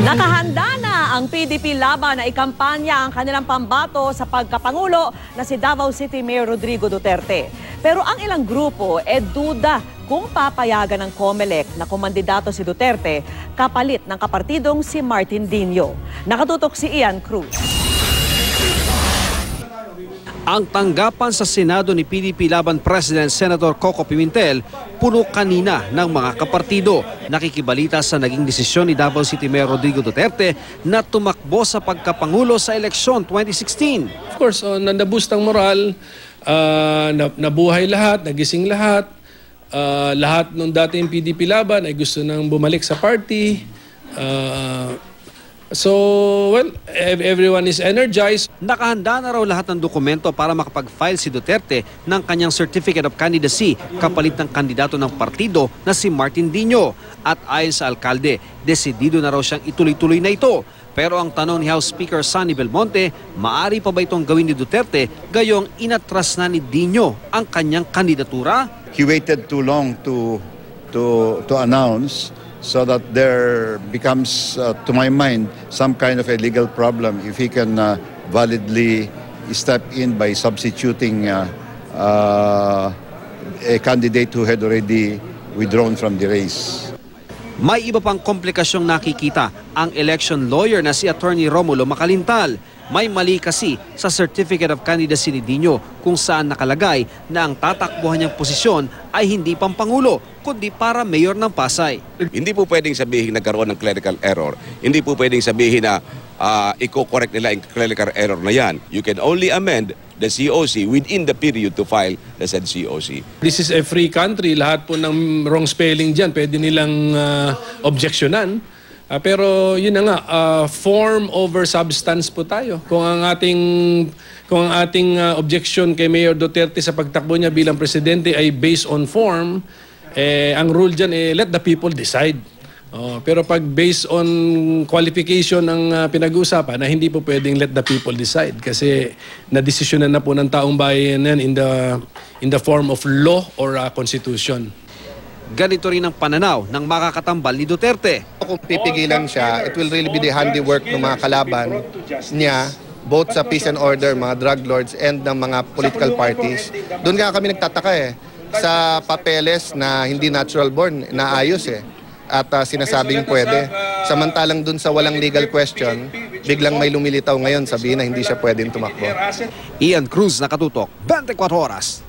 Nakahanda na ang PDP laban na ikampanya ang kanilang pambato sa pagkapangulo na si Davao City Mayor Rodrigo Duterte. Pero ang ilang grupo duda kung papayagan ng COMELEC na kumandidato si Duterte kapalit ng kapartidong si Martin Dino. Nakatutok si Ian Cruz. Ang tanggapan sa Senado ni PDP Laban President Senator Coco Pimentel puno kanina ng mga kapartido. Nakikibalita sa naging desisyon ni Davao City Mayor Rodrigo Duterte na tumakbo sa pagkapangulo sa eleksyon 2016. Of course, nandaboost ang moral, nabuhay lahat, nagising lahat. Lahat ng dating PDP Laban ay gusto nang bumalik sa party. Everyone is energized. Nakahanda na raw lahat ng dokumento para makapag-file si Duterte ng kanyang Certificate of Candidacy kapalit ng kandidato ng partido na si Martin Dino. At ayon sa alkalde, desidido na raw siyang ituloy-tuloy na ito. Pero ang tanong ni House Speaker Sonny Belmonte, maari pa ba itong gawin ni Duterte gayong inatras na ni Dino ang kanyang kandidatura? He waited too long to announce, so that there becomes, to my mind, some kind of a legal problem if he can validly step in by substituting a candidate who had already withdrawn from the race. May iba pang komplikasyong nakikita ang election lawyer na si Attorney Romulo Macalintal. May mali kasi sa Certificate of Candidacy ni Dino kung saan nakalagay na ang tatakbuhan niyang posisyon ay hindi pampangulo kundi para mayor ng Pasay. Hindi po pwedeng sabihin nagkaroon ng clerical error. Hindi po pwedeng sabihin na i-correct nila yung clerical error na yan. You can only amend the COC within the period to file the said COC. This is a free country. Lahat po ng wrong spelling dyan pwede nilang objeksyonan. Pero yun na nga, form over substance po tayo. Kung ang ating objection kay Mayor Duterte sa pagtakbo niya bilang presidente ay based on form, ang rule dyan let the people decide. Pero pag based on qualification ang pinag-uusapan, na hindi po pwedeng let the people decide kasi nadesisyonan na po ng taong bayan yan in the form of law or constitution. Ganito rin ang pananaw ng makakatambal ni Duterte. Kung pipigilan siya, it will really be the handiwork ng mga kalaban niya, both sa peace and order, mga drug lords, and ng mga political parties. Doon nga kami nagtataka sa papeles na hindi natural born, naayos at sinasabing pwede. Samantalang doon sa walang legal question, biglang may lumilitaw ngayon, sabihin na hindi siya pwedeng tumakbo. Ian Cruz, Nakatutok, 24 Oras.